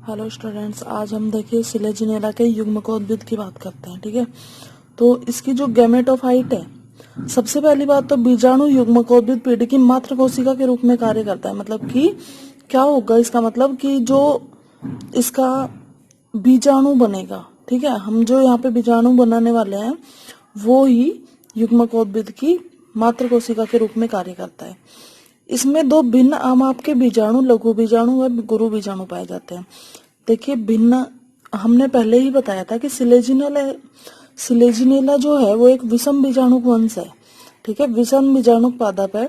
Hello students, आज हम देखिए सिलेजिनेला के युग्मकोद्भिद की बात करते हैं। ठीक है, तो इसकी जो गैमेटोफाइट है, सबसे पहली बात तो बीजाणु युग्मकोद्भिद पीढ़ी की मात्र कोशिका के रूप में कार्य करता है। मतलब कि क्या होगा इसका मतलब कि जो इसका बीजाणु बनेगा, ठीक है, हम जो यहाँ पे बीजाणु बनाने वाले हैं वो ही युग्मकोद्भिद की मात्र कोशिका के रूप में कार्य करता है। इसमें दो भिन्न आमाप के बीजाणु, लघु बीजाणु और गुरु बीजाणु पाए जाते हैं। देखिए, भिन्न हमने पहले ही बताया था कि सिलेजिनेला जो है वो एक विषम बीजाणु वंश है। ठीक है, विषम बीजाणु पादप है।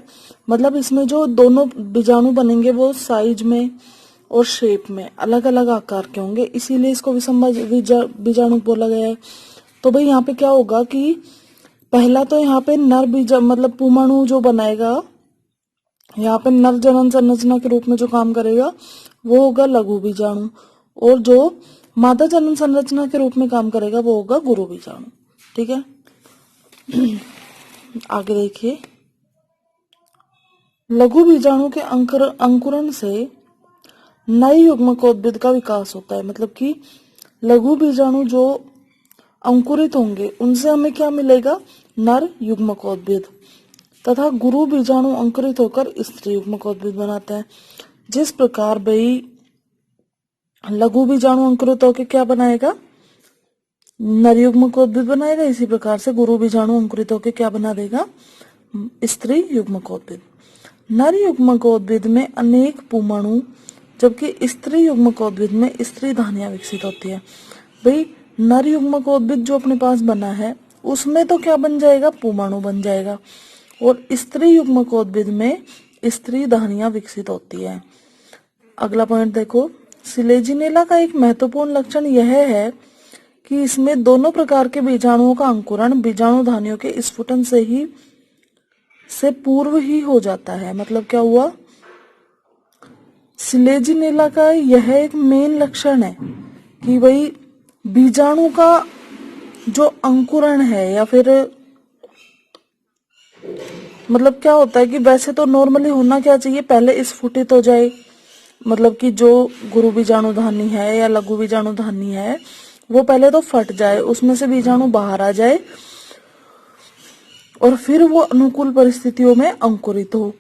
मतलब इसमें जो दोनों बीजाणु बनेंगे वो साइज में और शेप में अलग अलग आकार के होंगे, इसीलिए इसको विषम बीजाणु बोला गया है। तो भाई यहाँ पे क्या होगा कि पहला तो यहाँ पे नर बीजा मतलब पुमाणु जो बनाएगा, यहाँ पे नर जनन संरचना के रूप में जो काम करेगा वो होगा लघु बीजाणु, और जो मादा जनन संरचना के रूप में काम करेगा वो होगा गुरु बीजाणु। ठीक है, आगे देखिए, लघु बीजाणु के अंकुरण से नए युग्मकोद्भिद का विकास होता है। मतलब कि लघु बीजाणु जो अंकुरित होंगे उनसे हमें क्या मिलेगा, नर युग्मकोद्भिद, तथा गुरु बीजाणु अंकुरित होकर स्त्री युग्मकोद्भिद बनाते हैं। जिस प्रकार भाई लघु बीजाणु अंकुरित होकर क्या बनाएगा, नर युग्मकोद्भिद बनाएगा, इसी प्रकार से गुरु बीजाणु अंकुरित होकर क्या बना देगा, स्त्री युग्मकोद्भिद। नर युग्मकोद्भिद में अनेक पुमाणु, जबकि स्त्री युग्मकोद्भिद में स्त्री धानियां विकसित होती है। भाई नर युग्मकोद्भिद जो अपने पास बना है उसमें तो क्या बन जाएगा, पुमाणु बन जाएगा, और स्त्री युग्मकोद्भिद में स्त्री धानियां विकसित होती है। अगला पॉइंट देखो, सिलेजिनेला का एक महत्वपूर्ण लक्षण यह है कि इसमें दोनों प्रकार के बीजाणुओं का अंकुरण बीजाणु धानियों के स्फुटन से पूर्व ही हो जाता है। मतलब क्या हुआ, सिलेजिनेला का यह एक मेन लक्षण है कि भाई बीजाणु का जो अंकुरण है, या फिर मतलब क्या होता है कि वैसे तो नॉर्मली होना क्या चाहिए, पहले स्फुटित हो जाए, मतलब कि जो गुरु बीजाणु धानी है या लघु बीजाणु धानी है वो पहले तो फट जाए, उसमें से बीजाणु बाहर आ जाए और फिर वो अनुकूल परिस्थितियों में अंकुरित हो।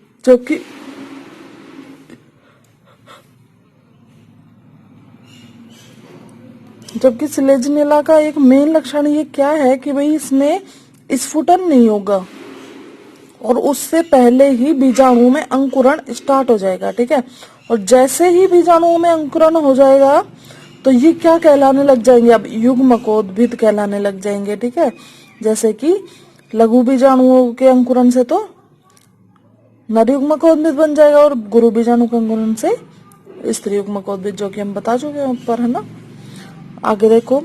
जबकि सिलेजिनेला का एक मेन लक्षण ये क्या है कि भाई इसमें स्फुटन नहीं होगा और उससे पहले ही बीजाणु में अंकुरण स्टार्ट हो जाएगा। ठीक है, और जैसे ही बीजाणुओं में अंकुरण हो जाएगा तो ये क्या कहलाने लग जाएंगे, अब युग्मकोद्भिद कहलाने लग जाएंगे। ठीक है, जैसे कि लघु बीजाणुओं के अंकुरण से तो नर युग्मकोद्भिद बन जाएगा और गुरु बीजाणु के अंकुरण से स्त्री युग्मकोद्भिद, जो कि हम बता चुके हैं ऊपर, है ना। आगे देखो,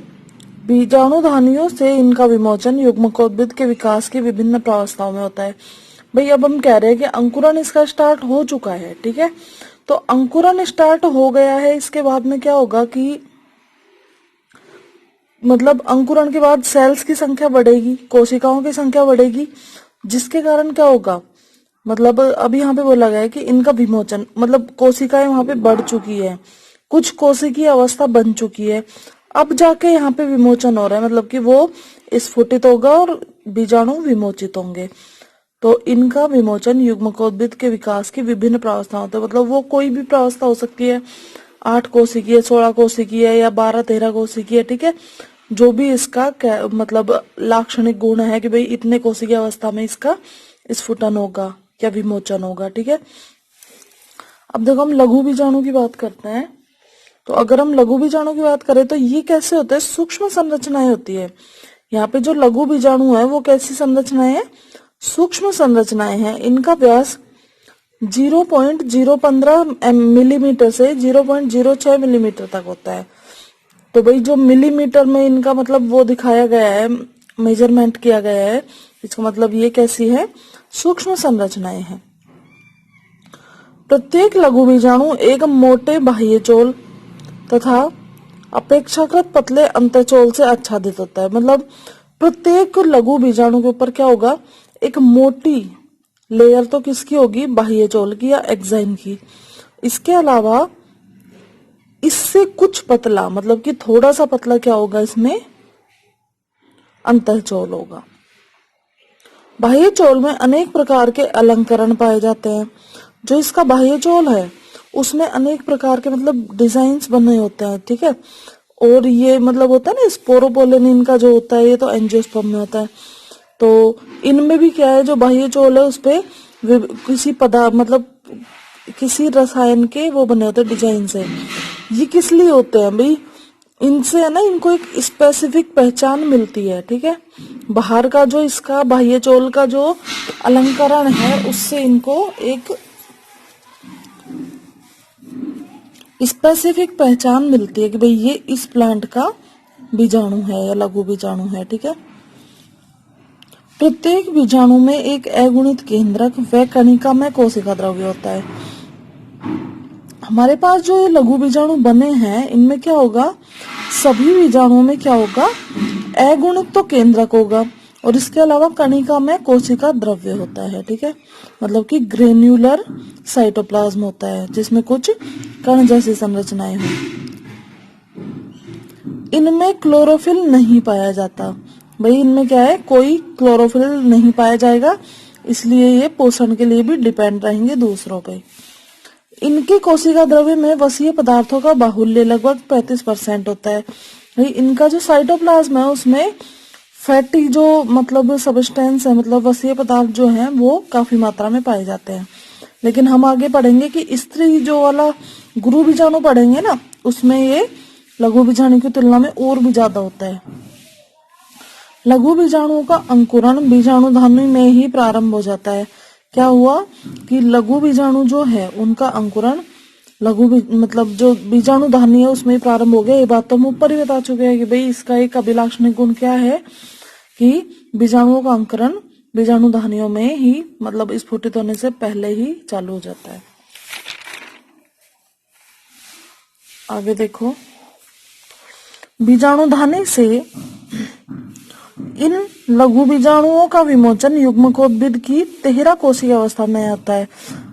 बीजाणु धानियों से इनका विमोचन युग्मकोद्भिद के विकास की विभिन्न प्रावस्थाओं में होता है। भाई अब हम कह रहे हैं कि अंकुरण इसका स्टार्ट हो चुका है। ठीक है, तो अंकुरण स्टार्ट हो गया है, इसके बाद में क्या होगा कि मतलब अंकुरण के बाद सेल्स की संख्या बढ़ेगी, कोशिकाओं की संख्या बढ़ेगी, जिसके कारण क्या होगा, मतलब अभी यहाँ पे बोला गया है कि इनका विमोचन, मतलब कोशिकाएं वहां पे बढ़ चुकी है, कुछ कोशिकीय अवस्था बन चुकी है, अब जाके यहाँ पे विमोचन हो रहा है, मतलब कि वो स्फुटित होगा और बीजाणु विमोचित होंगे। तो इनका विमोचन युग्मकोद्भिद के विकास की विभिन्न प्रावस्था होते हैं। मतलब वो कोई भी प्रावस्था हो सकती है, 8 कोशिकीय, 16 कोशिकीय या 12-13 कोशिकीय। ठीक है, जो भी इसका मतलब लाक्षणिक गुण है कि भाई इतने कोशिकीय अवस्था में इसका स्फुटन होगा या विमोचन होगा। ठीक है, अब देखो हम लघु बीजाणु की बात करते हैं। तो अगर हम लघु बीजाणु की बात करें तो ये कैसे होते हैं, सूक्ष्म संरचनाएं होती है। यहाँ पे जो लघु बीजाणु है वो कैसी संरचनाएं हैं, सूक्ष्म संरचनाएं हैं। इनका व्यास 0.015 मिलीमीटर से 0.06 मिलीमीटर तक होता है। तो भाई जो मिलीमीटर में इनका मतलब वो दिखाया गया है, मेजरमेंट किया गया है, इसका मतलब ये कैसी है, सूक्ष्म संरचनाएं हैं। प्रत्येक लघु बीजाणु एक मोटे बाह्यचोल तथा अपेक्षाकृत पतले अंतःचोल से आच्छादित होता है। मतलब प्रत्येक लघु बीजाणु के ऊपर क्या होगा, एक मोटी लेयर तो किसकी होगी, बाह्यचोल की या एक्साइन की। इसके अलावा इससे कुछ पतला, मतलब कि थोड़ा सा पतला क्या होगा, इसमें अंतःचोल होगा। बाह्य चोल में अनेक प्रकार के अलंकरण पाए जाते हैं। जो इसका बाह्य चोल है उसमें अनेक प्रकार के मतलब डिजाइन्स बने होते हैं, ठीक है। और ये मतलब होता है ना स्पोरोपोलिन इनका जो होता है, ये तो एंजियोस्पर्म में होता है। तो इनमें भी क्या है, जो बाह्य चोल है उस पे किसी पदार्थ मतलब किसी रसायन के वो बने होते हैं डिजाइन से। ये किस लिए होते हैं भाई, इनसे है ना इनको एक स्पेसिफिक पहचान मिलती है, ठीक है। बाहर का जो इसका बाह्य चोल का जो अलंकरण है उससे इनको एक स्पेसिफिक पहचान मिलती है कि भाई ये इस प्लांट का बीजाणु है या लघु बीजाणु है, ठीक है। प्रत्येक बीजाणु में एक अगुणित केंद्रक व कणिकामय कोशिका द्रव्य होता है। हमारे पास जो ये लघु बीजाणु बने हैं इनमें क्या होगा, सभी बीजाणुओं में क्या होगा, अगुणित तो केंद्रक होगा और इसके अलावा कणिका में कोशिका द्रव्य होता है, ठीक है। मतलब कि ग्रेन्युलर साइटोप्लाज्म होता है जिसमें कुछ कण जैसी संरचनाएं हो। इनमें क्लोरोफिल नहीं पाया जाता। भाई इनमें क्या है, कोई क्लोरोफिल नहीं पाया जाएगा, इसलिए ये पोषण के लिए भी डिपेंड रहेंगे दूसरों पे। इनके कोशिका द्रव्य में वसीय पदार्थों का बाहुल्य लगभग 35% होता है। भाई इनका जो साइटोप्लाज्म है उसमें फैटी जो मतलब सबस्टेंस है, मतलब वसीय पदार्थ जो है वो काफी मात्रा में पाए जाते हैं। लेकिन हम आगे पढ़ेंगे कि स्त्री जो वाला गुरु बीजाणु पढ़ेंगे ना, उसमें ये लघु बीजाणु की तुलना में और भी ज्यादा होता है। लघु बीजाणुओं का अंकुरण बीजाणु धानी में ही प्रारंभ हो जाता है। क्या हुआ कि लघु बीजाणु जो है उनका अंकुरण मतलब जो बीजाणु धानी है उसमें प्रारंभ हो गया। ये बात तो हम ऊपर ही बता चुके हैं कि भाई इसका एक अभिलाक्षणिक गुण क्या है कि बीजाणुओं का अंकुरण बीजाणु धानियों में ही मतलब स्फुटित होने से पहले ही चालू हो जाता है। आगे देखो, बीजाणु धानी से इन लघु बीजाणुओं का विमोचन युग्मकोद्भिद की 13 कोशीय अवस्था में आता है।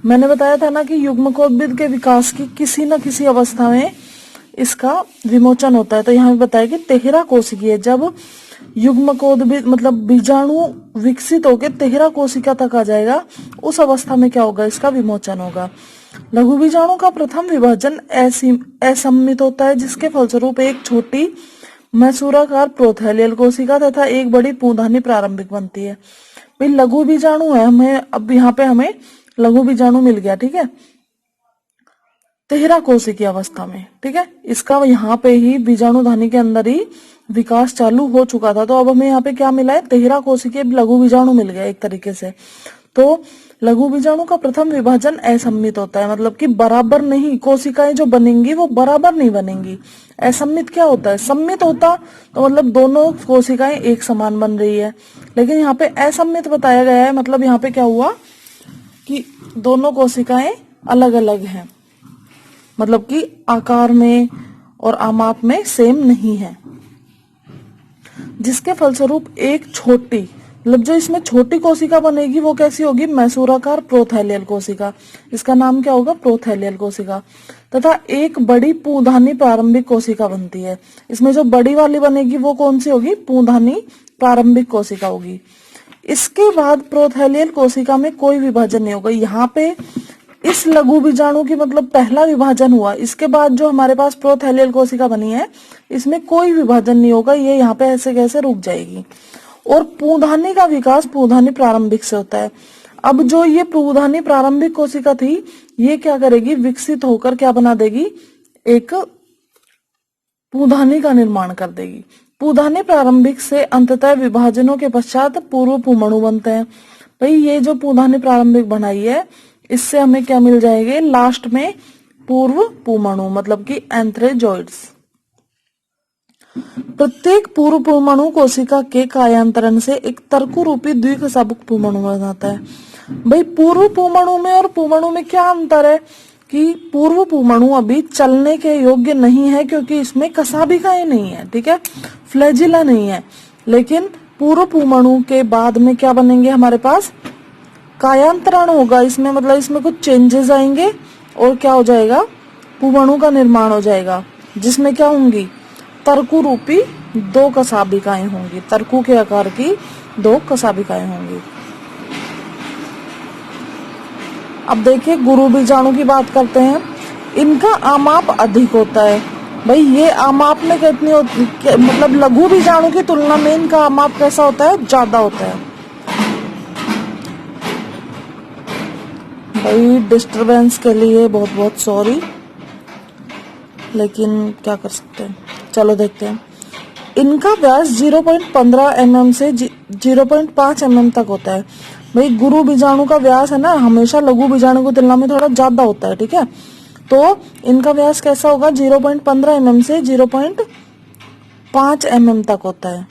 मैंने बताया था ना कि युग्मकोद्भिद के विकास की किसी न किसी अवस्था में इसका विमोचन होता है। तो यहाँ बताया कि 13 कोशिकीय, जब युग्मकोद्भिद मतलब बीजाणु विकसित होकर 13 कोशिका तक आ जाएगा, उस अवस्था में क्या होगा, इसका विमोचन होगा। लघु बीजाणु का प्रथम विभाजन असममित होता है, जिसके फलस्वरूप एक छोटी मैसूराकार प्रोथैलियल कोशिका तथा एक बड़ी पूंधानी प्रारंभिक बनती है। भाई लघु बीजाणु है, हमें अब यहाँ पे हमें लघु बीजाणु मिल गया, ठीक है, 13 कोशिकीय अवस्था में, ठीक है। इसका यहाँ पे ही बीजाणु धानी के अंदर ही विकास चालू हो चुका था। तो अब हमें यहाँ पे क्या मिला है, 13 कोशिकीय लघु बीजाणु मिल गया एक तरीके से। तो लघु बीजाणु का प्रथम विभाजन असममित होता है, मतलब कि बराबर नहीं, कोशिकाएं जो बनेंगी वो बराबर नहीं बनेंगी। असममित क्या होता है, सम्मित होता तो मतलब दोनों कोशिकाएं एक समान बन रही है, लेकिन यहाँ पे असममित बताया गया है। मतलब यहाँ पे क्या हुआ कि दोनों कोशिकाएं अलग अलग हैं, मतलब कि आकार में और आमाप में सेम नहीं है, जिसके फलस्वरूप एक छोटी मतलब जो इसमें छोटी कोशिका बनेगी वो कैसी होगी, मैसूराकार प्रोथैलियल कोशिका। इसका नाम क्या होगा, प्रोथैलियल कोशिका। तथा एक बड़ी पूंधानी प्रारंभिक कोशिका बनती है। इसमें जो बड़ी वाली बनेगी वो कौन सी होगी, पूंधानी प्रारंभिक कोशिका होगी। इसके बाद प्रोथैलियल कोशिका में कोई विभाजन नहीं होगा। यहाँ पे इस लघु बीजाणु की मतलब पहला विभाजन हुआ, इसके बाद जो हमारे पास प्रोथैलियल कोशिका बनी है इसमें कोई विभाजन नहीं होगा, ये यहाँ पे ऐसे कैसे रुक जाएगी। और पूंधानी का विकास पूंधानी प्रारंभिक से होता है। अब जो ये पूंधानी प्रारंभिक कोशिका थी ये क्या करेगी, विकसित होकर क्या बना देगी, एक पूंधानी का निर्माण कर देगी। पूंधानी प्रारंभिक से अंततः विभाजनों के पश्चात पूर्व पुमणु बनते हैं। भाई ये जो पूंधानी प्रारंभिक बनाई है इससे हमें क्या मिल जाएंगे, लास्ट में पूर्व पुमणु, मतलब कि एंथ्रेजॉइड्स। प्रत्येक पूर्व पुमणु कोशिका के कायांतरण से एक तर्कु रूपी द्विकशाबुक पुमणु बनाता है। भाई पूर्व पुमणु में और पुमणु में क्या अंतर है कि पूर्व पुमणु अभी चलने के योग्य नहीं है क्योंकि इसमें कशाभिकाएं नहीं है, ठीक है, फ्लैजिला नहीं है। लेकिन पूर्व पुमणु के बाद में क्या बनेंगे, हमारे पास कायांतरण होगा इसमें, मतलब इसमें कुछ चेंजेस आएंगे और क्या हो जाएगा, पुमणु का निर्माण हो जाएगा, जिसमें क्या होंगी, तर्कु रूपी 2 कशाभिकाएं होंगी। तर्कु के आकार की 2 कशाभिकाएं होंगी। अब देखिए गुरु बीजाणु की बात करते हैं। इनका आमाप अधिक होता है। भाई ये आमाप में कितनी मतलब लघु बीजाणु की तुलना में इनका आमाप कैसा होता है, ज्यादा होता है। भाई डिस्टरबेंस के लिए बहुत बहुत सॉरी, लेकिन क्या कर सकते हैं। चलो देखते हैं। इनका व्यास 0.15 mm से 0.5 mm तक होता है। भाई गुरु बीजाणु का व्यास है ना, हमेशा लघु बीजाणु की तुलना में थोड़ा ज्यादा होता है, ठीक है। तो इनका व्यास कैसा होगा, 0.15 mm से 0.5 mm तक होता है।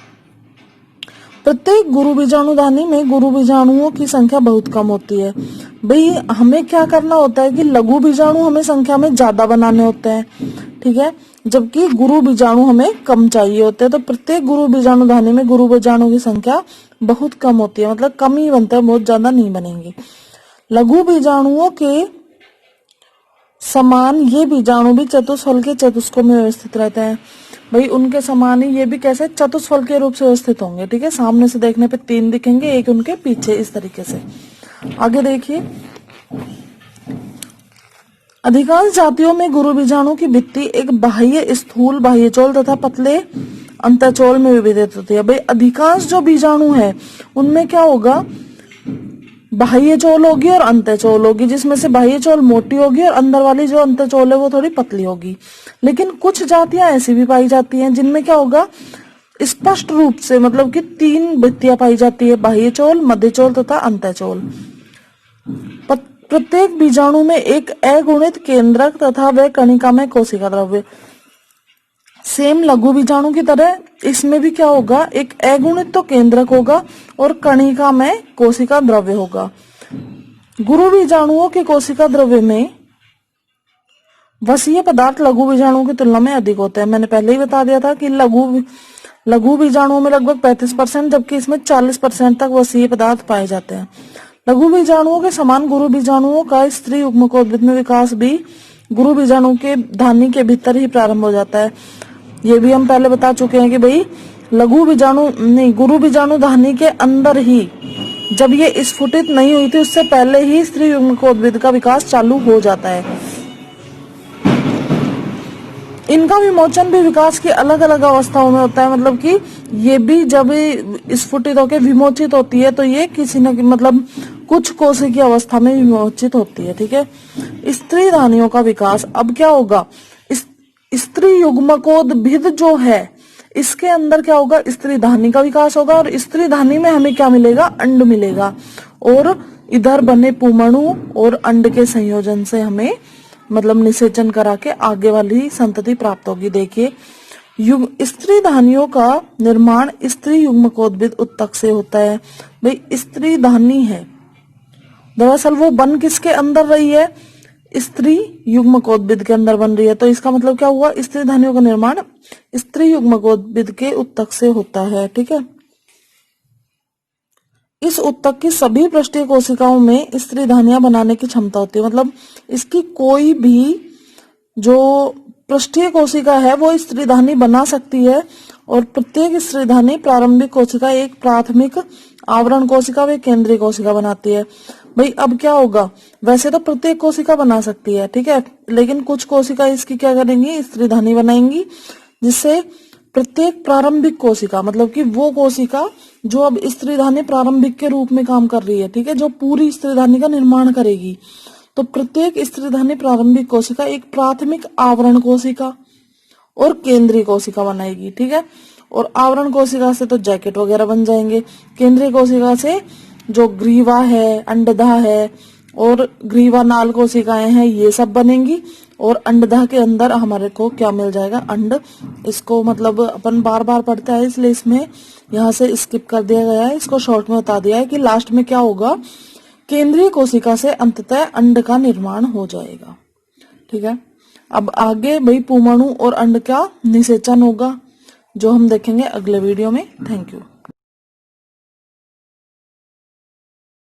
प्रत्येक गुरु बीजाणु दानी में गुरु बीजाणुओं की संख्या बहुत कम होती है। भाई हमें क्या करना होता है कि लघु बीजाणु हमें संख्या में ज्यादा बनाने होते हैं, ठीक है, जबकि गुरु बीजाणु हमें कम चाहिए होते हैं। तो प्रत्येक गुरु बीजाणु दानी में गुरु बीजाणु की संख्या बहुत कम होती है, मतलब कम ही बनते हैं, बहुत ज्यादा नहीं बनेंगे। लघु बीजाणुओं के समान ये बीजाणु भी चतुष्फल के चतुष्कों में व्यवस्थित रहते हैं। भाई उनके समान ही ये भी कैसे चतुष्फल के रूप से व्यवस्थित होंगे, ठीक है। सामने से देखने पे 3 दिखेंगे, एक उनके पीछे, इस तरीके से। आगे देखिए, अधिकांश जातियों में गुरु बीजाणु की भित्ति एक बाह्य स्थूल बाह्यचोल तथा पतले अंतःचोल में विभेदित होती है। भाई अधिकांश जो बीजाणु है उनमें क्या होगा, बाह्य चोल होगी और अंतःचोल होगी, जिसमें से बाह्य चोल मोटी होगी और अंदर वाली जो अंतःचोल है वो थोड़ी पतली होगी। लेकिन कुछ जातियां ऐसी भी पाई जाती हैं जिनमें क्या होगा, स्पष्ट रूप से मतलब कि 3 भित्तियां पाई जाती है, बाह्य चोल, मध्य चोल तथा अंतःचोल। प्रत्येक बीजाणु में एक अगुणित केंद्रक तथा वह कणिका में कोशिका द्रव्य। सेम लघु बीजाणु की तरह इसमें भी क्या होगा, एक अगुणित तो केंद्रक होगा और कणिका में कोशिका द्रव्य होगा। गुरु बीजाणुओं के कोशिका द्रव्य में वसीय पदार्थ लघु बीजाणुओं की तुलना में अधिक होते हैं। मैंने पहले ही बता दिया था कि लघु बीजाणुओं में लगभग 35%, जबकि इसमें 40% तक वसीय पदार्थ पाए जाते हैं। लघु बीजाणुओं के समान गुरु बीजाणुओं का स्त्री युग्मकोद्भिद में विकास भी गुरु बीजाणु के धानी के भीतर ही प्रारंभ हो जाता है। ये भी हम पहले बता चुके हैं कि भाई गुरु बीजाणु धानी के अंदर ही, जब ये स्फुटित नहीं हुई थी उससे पहले ही स्त्री युग्मकोद्भिद का विकास चालू हो जाता है। इनका विमोचन भी विकास की अलग अलग अवस्थाओं में होता है, मतलब कि ये भी जब स्फुटित होकर विमोचित होती है तो ये किसी न मतलब कुछ कोशिकी अवस्था में विमोचित होती है, ठीक है। स्त्री धानियों का विकास अब क्या होगा, स्त्री युग्मकोद्भिद जो है इसके अंदर क्या होगा, स्त्री धानी का विकास होगा और स्त्री धानी में हमें क्या मिलेगा, अंड मिलेगा, और इधर बने पुमणु और अंड के संयोजन से हमें मतलब निषेचन करा के आगे वाली संतति प्राप्त होगी। देखिए स्त्री धानियों का निर्माण स्त्री युग्मकोद्भिद उत्तक से होता है। भाई स्त्री धानी है, दरअसल वो बन किसके अंदर रही है, स्त्री युग्मकोद्भिद के अंदर बन रही है। तो इसका मतलब क्या हुआ, स्त्री धानियों का निर्माण स्त्री युग्मकोद्भिद के उत्तक से होता है, ठीक है। इस उत्तक की सभी पृष्ठीय कोशिकाओं में स्त्री धानियां बनाने की क्षमता होती है, मतलब इसकी कोई भी जो पृष्ठीय कोशिका है वो स्त्री धानी बना सकती है। और प्रत्येक स्त्री धानी प्रारंभिक कोशिका एक प्राथमिक आवरण कोशिका व केंद्रीय कोशिका बनाती है। भाई अब क्या होगा, वैसे तो प्रत्येक कोशिका बना सकती है, ठीक है, लेकिन कुछ कोशिका इसकी क्या करेंगी, स्त्री धानी बनाएंगी, जिससे प्रत्येक प्रारंभिक कोशिका मतलब कि वो कोशिका जो अब स्त्री धानी प्रारंभिक के रूप में काम कर रही है, ठीक है, जो पूरी स्त्री धानी का निर्माण करेगी। तो प्रत्येक स्त्री धानी प्रारंभिक कोशिका एक प्राथमिक आवरण कोशिका और केंद्रीय कोशिका बनाएगी, ठीक है। और आवरण कोशिका से तो जैकेट वगैरह बन जाएंगे, केंद्रीय कोशिका से जो ग्रीवा है, अंडदाह है और ग्रीवा नाल कोशिकाएं हैं ये सब बनेंगी। और अंडदाह के अंदर हमारे को क्या मिल जाएगा, अंड। इसको मतलब अपन बार बार पढ़ते हैं इसलिए इसमें यहाँ से स्किप कर दिया गया है, इसको शॉर्ट में बता दिया है कि लास्ट में क्या होगा, केंद्रीय कोशिका से अंततः अंड का निर्माण हो जाएगा, ठीक है। अब आगे भाई पुमणु और अंड का निषेचन होगा जो हम देखेंगे अगले वीडियो में। Thank you.